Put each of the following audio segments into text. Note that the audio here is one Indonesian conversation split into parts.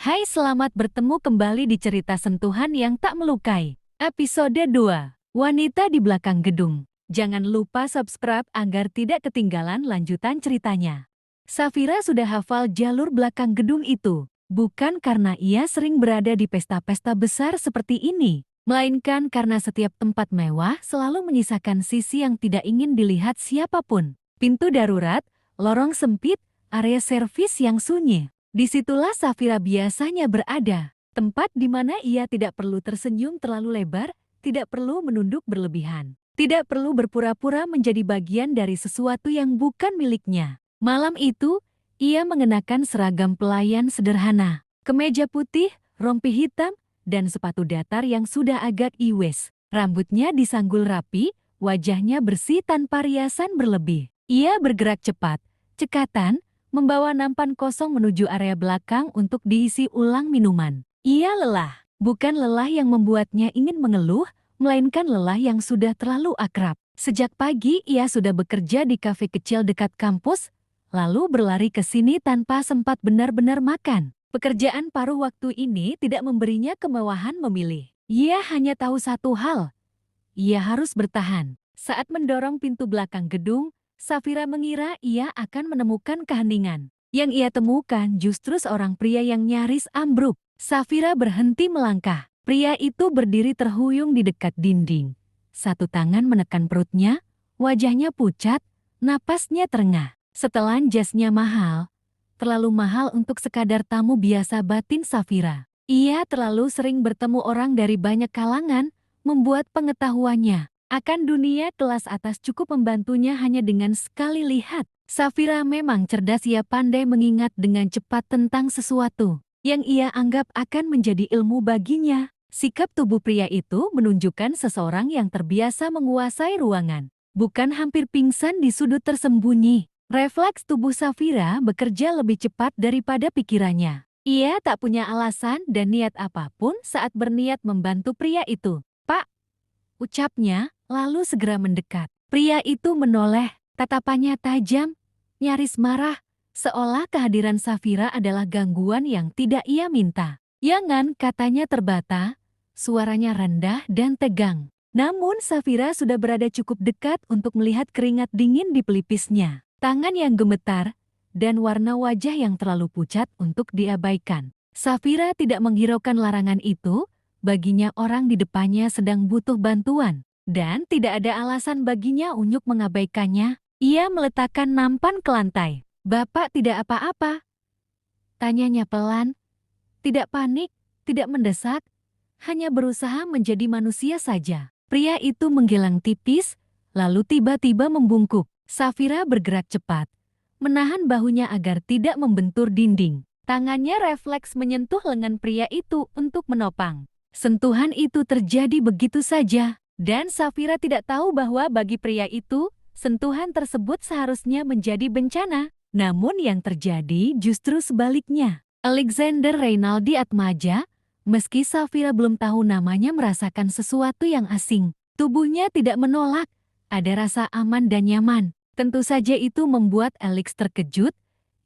Hai, selamat bertemu kembali di cerita sentuhan yang tak melukai. Episode 2, Wanita di Belakang Gedung. Jangan lupa subscribe agar tidak ketinggalan lanjutan ceritanya. Safira sudah hafal jalur belakang gedung itu, bukan karena ia sering berada di pesta-pesta besar seperti ini, melainkan karena setiap tempat mewah selalu menyisakan sisi yang tidak ingin dilihat siapapun. Pintu darurat, lorong sempit, area servis yang sunyi. Disitulah Safira biasanya berada, tempat di mana ia tidak perlu tersenyum terlalu lebar, tidak perlu menunduk berlebihan, tidak perlu berpura-pura menjadi bagian dari sesuatu yang bukan miliknya. Malam itu, ia mengenakan seragam pelayan sederhana, kemeja putih, rompi hitam, dan sepatu datar yang sudah agak iwes. Rambutnya disanggul rapi, wajahnya bersih tanpa riasan berlebih. Ia bergerak cepat, cekatan, membawa nampan kosong menuju area belakang untuk diisi ulang minuman. Ia lelah, bukan lelah yang membuatnya ingin mengeluh, melainkan lelah yang sudah terlalu akrab. Sejak pagi ia sudah bekerja di kafe kecil dekat kampus, lalu berlari ke sini tanpa sempat benar-benar makan. Pekerjaan paruh waktu ini tidak memberinya kemewahan memilih. Ia hanya tahu satu hal, ia harus bertahan. Saat mendorong pintu belakang gedung, Safira mengira ia akan menemukan keheningan. Yang ia temukan justru seorang pria yang nyaris ambruk. Safira berhenti melangkah. Pria itu berdiri terhuyung di dekat dinding. Satu tangan menekan perutnya, wajahnya pucat, napasnya terengah. Setelan jasnya mahal, terlalu mahal untuk sekadar tamu biasa, batin Safira. Ia terlalu sering bertemu orang dari banyak kalangan, membuat pengetahuannya akan dunia kelas atas cukup membantunya hanya dengan sekali lihat. Safira memang cerdas, ia pandai mengingat dengan cepat tentang sesuatu yang ia anggap akan menjadi ilmu baginya. Sikap tubuh pria itu menunjukkan seseorang yang terbiasa menguasai ruangan, bukan hampir pingsan di sudut tersembunyi. Refleks tubuh Safira bekerja lebih cepat daripada pikirannya. Ia tak punya alasan dan niat apapun saat berniat membantu pria itu. "Pak," ucapnya, lalu segera mendekat. Pria itu menoleh, tatapannya tajam, nyaris marah, seolah kehadiran Safira adalah gangguan yang tidak ia minta. "Jangan," katanya terbata, suaranya rendah dan tegang. Namun Safira sudah berada cukup dekat untuk melihat keringat dingin di pelipisnya, tangan yang gemetar, dan warna wajah yang terlalu pucat untuk diabaikan. Safira tidak menghiraukan larangan itu, baginya orang di depannya sedang butuh bantuan. Dan tidak ada alasan baginya untuk mengabaikannya. Ia meletakkan nampan ke lantai. "Bapak tidak apa-apa?" tanyanya pelan. Tidak panik, tidak mendesak, hanya berusaha menjadi manusia saja. Pria itu menggelang tipis, lalu tiba-tiba membungkuk. Safira bergerak cepat, menahan bahunya agar tidak membentur dinding. Tangannya refleks menyentuh lengan pria itu untuk menopang. Sentuhan itu terjadi begitu saja. Dan Safira tidak tahu bahwa bagi pria itu, sentuhan tersebut seharusnya menjadi bencana. Namun yang terjadi justru sebaliknya. Alexander Reynaldi Atmaja, meski Safira belum tahu namanya, merasakan sesuatu yang asing. Tubuhnya tidak menolak, ada rasa aman dan nyaman. Tentu saja itu membuat Alex terkejut.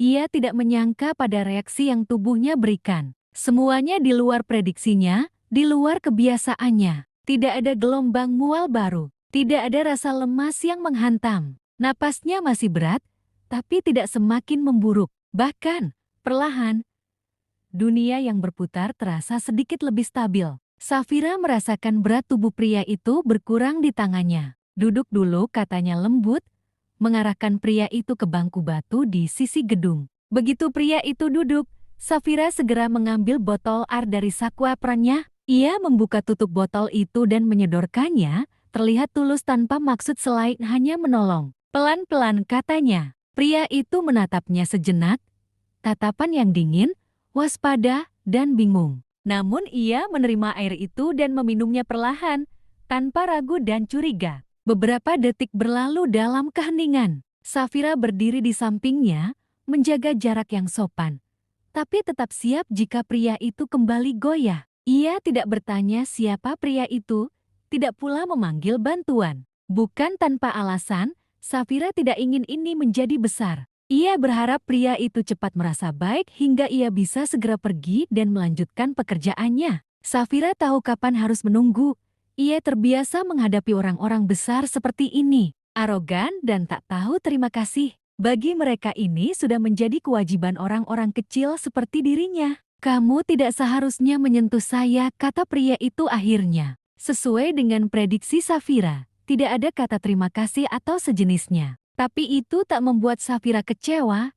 Ia tidak menyangka pada reaksi yang tubuhnya berikan. Semuanya di luar prediksinya, di luar kebiasaannya. Tidak ada gelombang mual baru, tidak ada rasa lemas yang menghantam. Napasnya masih berat, tapi tidak semakin memburuk. Bahkan, perlahan, dunia yang berputar terasa sedikit lebih stabil. Safira merasakan berat tubuh pria itu berkurang di tangannya. "Duduk dulu," katanya lembut, mengarahkan pria itu ke bangku batu di sisi gedung. Begitu pria itu duduk, Safira segera mengambil botol air dari sakwapranya. Ia membuka tutup botol itu dan menyodorkannya, terlihat tulus tanpa maksud selain hanya menolong. "Pelan-pelan," katanya. Pria itu menatapnya sejenak, tatapan yang dingin, waspada, dan bingung. Namun ia menerima air itu dan meminumnya perlahan, tanpa ragu dan curiga. Beberapa detik berlalu dalam keheningan. Safira berdiri di sampingnya, menjaga jarak yang sopan, tapi tetap siap jika pria itu kembali goyah. Ia tidak bertanya siapa pria itu, tidak pula memanggil bantuan. Bukan tanpa alasan, Safira tidak ingin ini menjadi besar. Ia berharap pria itu cepat merasa baik hingga ia bisa segera pergi dan melanjutkan pekerjaannya. Safira tahu kapan harus menunggu. Ia terbiasa menghadapi orang-orang besar seperti ini, arogan dan tak tahu terima kasih. Bagi mereka ini sudah menjadi kewajiban orang-orang kecil seperti dirinya. Kamu tidak seharusnya menyentuh saya, kata pria itu akhirnya. Sesuai dengan prediksi Safira, tidak ada kata terima kasih atau sejenisnya. Tapi itu tak membuat Safira kecewa.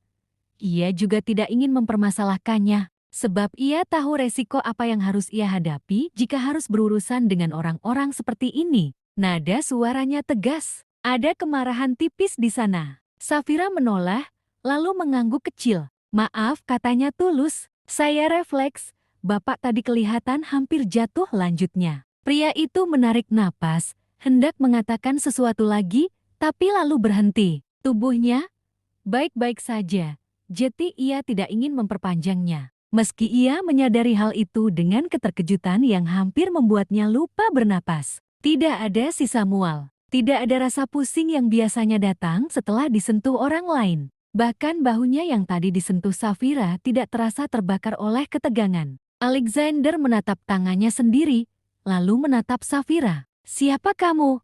Ia juga tidak ingin mempermasalahkannya, sebab ia tahu resiko apa yang harus ia hadapi jika harus berurusan dengan orang-orang seperti ini. Nada suaranya tegas. Ada kemarahan tipis di sana. Safira menoleh, lalu mengangguk kecil. Maaf, katanya tulus. Saya refleks. Bapak tadi kelihatan hampir jatuh, lanjutnya. Pria itu menarik napas, hendak mengatakan sesuatu lagi, tapi lalu berhenti. Tubuhnya baik-baik saja, jadi ia tidak ingin memperpanjangnya. Meski ia menyadari hal itu dengan keterkejutan yang hampir membuatnya lupa bernapas. Tidak ada sisa mual, tidak ada rasa pusing yang biasanya datang setelah disentuh orang lain. Bahkan bahunya yang tadi disentuh Safira tidak terasa terbakar oleh ketegangan. Alexander menatap tangannya sendiri, lalu menatap Safira. "Siapa kamu?"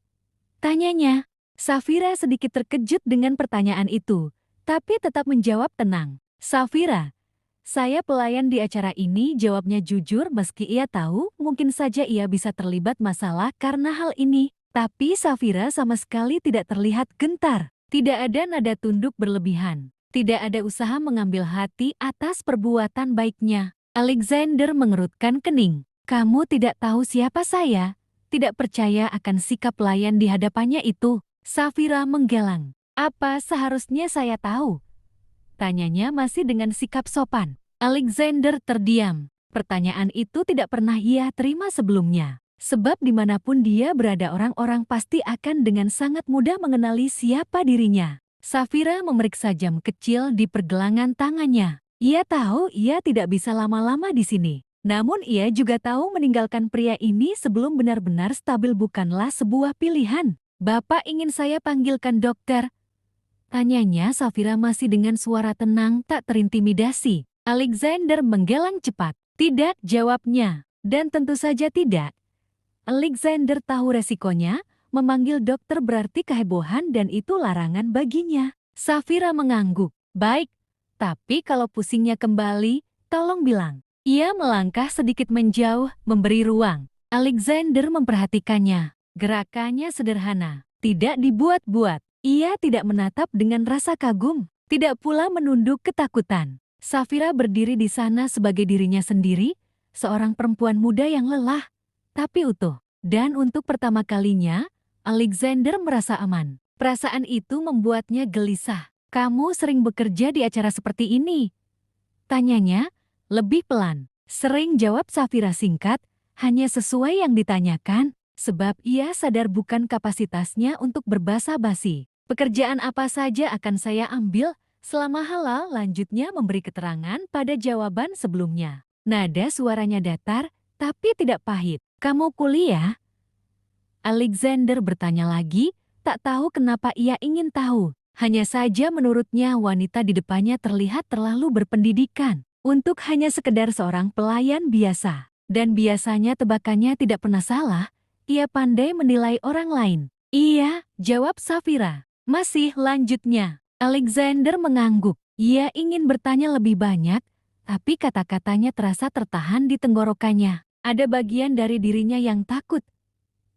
tanyanya. Safira sedikit terkejut dengan pertanyaan itu, tapi tetap menjawab tenang. "Safira, saya pelayan di acara ini," jawabnya jujur meski ia tahu mungkin saja ia bisa terlibat masalah karena hal ini. Tapi Safira sama sekali tidak terlihat gentar. Tidak ada nada tunduk berlebihan. Tidak ada usaha mengambil hati atas perbuatan baiknya. Alexander mengerutkan kening. "Kamu tidak tahu siapa saya? Tidak percaya akan sikap pelayan di hadapannya itu?" Safira menggelang. "Apa seharusnya saya tahu?" tanyanya masih dengan sikap sopan. Alexander terdiam. Pertanyaan itu tidak pernah ia terima sebelumnya. Sebab dimanapun dia berada orang-orang pasti akan dengan sangat mudah mengenali siapa dirinya. Safira memeriksa jam kecil di pergelangan tangannya. Ia tahu ia tidak bisa lama-lama di sini. Namun ia juga tahu meninggalkan pria ini sebelum benar-benar stabil bukanlah sebuah pilihan. "Bapak ingin saya panggilkan dokter?" tanyanya Safira masih dengan suara tenang tak terintimidasi. Alexander menggelang cepat. "Tidak," jawabnya. Dan tentu saja tidak. Alexander tahu resikonya, memanggil dokter berarti kehebohan dan itu larangan baginya. Safira mengangguk. "Baik, tapi kalau pusingnya kembali, tolong bilang." Ia melangkah sedikit menjauh, memberi ruang. Alexander memperhatikannya. Gerakannya sederhana, tidak dibuat-buat. Ia tidak menatap dengan rasa kagum, tidak pula menunduk ketakutan. Safira berdiri di sana sebagai dirinya sendiri, seorang perempuan muda yang lelah, tapi utuh. Dan untuk pertama kalinya, Alexander merasa aman. Perasaan itu membuatnya gelisah. "Kamu sering bekerja di acara seperti ini?" tanyanya, lebih pelan. "Sering," jawab Safira singkat, hanya sesuai yang ditanyakan. Sebab ia sadar bukan kapasitasnya untuk berbasa-basi. "Pekerjaan apa saja akan saya ambil selama halal," lanjutnya memberi keterangan pada jawaban sebelumnya. Nada suaranya datar, tapi tidak pahit. "Kamu kuliah?" Alexander bertanya lagi, tak tahu kenapa ia ingin tahu. Hanya saja menurutnya wanita di depannya terlihat terlalu berpendidikan untuk hanya sekedar seorang pelayan biasa. Dan biasanya tebakannya tidak pernah salah. Ia pandai menilai orang lain. "Iya," jawab Safira. "Masih," lanjutnya. Alexander mengangguk. Ia ingin bertanya lebih banyak, tapi kata-katanya terasa tertahan di tenggorokannya. Ada bagian dari dirinya yang takut.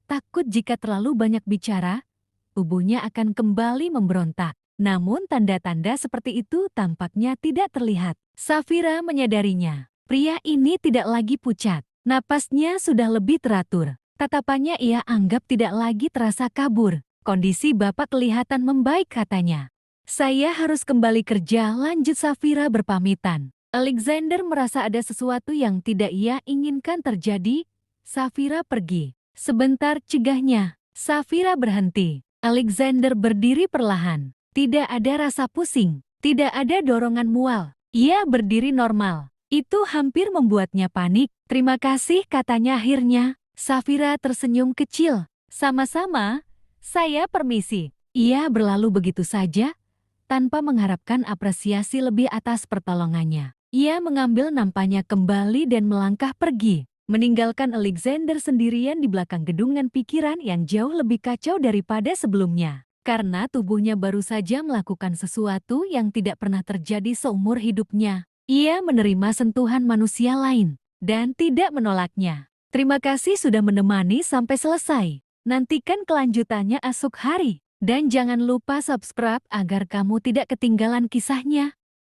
Takut jika terlalu banyak bicara, tubuhnya akan kembali memberontak. Namun tanda-tanda seperti itu tampaknya tidak terlihat. Safira menyadarinya. Pria ini tidak lagi pucat. Napasnya sudah lebih teratur. Tatapannya ia anggap tidak lagi terasa kabur. "Kondisi Bapak kelihatan membaik," katanya. "Saya harus kembali kerja," lanjut Safira berpamitan. Alexander merasa ada sesuatu yang tidak ia inginkan terjadi. Safira pergi. Sebentar, cegahnya. Safira berhenti. Alexander berdiri perlahan. Tidak ada rasa pusing. Tidak ada dorongan mual. Ia berdiri normal. Itu hampir membuatnya panik. "Terima kasih," katanya akhirnya. Safira tersenyum kecil. "Sama-sama, saya permisi." Ia berlalu begitu saja, tanpa mengharapkan apresiasi lebih atas pertolongannya. Ia mengambil nampaknya kembali dan melangkah pergi, meninggalkan Alexander sendirian di belakang gedung dengan pikiran yang jauh lebih kacau daripada sebelumnya. Karena tubuhnya baru saja melakukan sesuatu yang tidak pernah terjadi seumur hidupnya. Ia menerima sentuhan manusia lain dan tidak menolaknya. Terima kasih sudah menemani sampai selesai. Nantikan kelanjutannya esok hari. Dan jangan lupa subscribe agar kamu tidak ketinggalan kisahnya.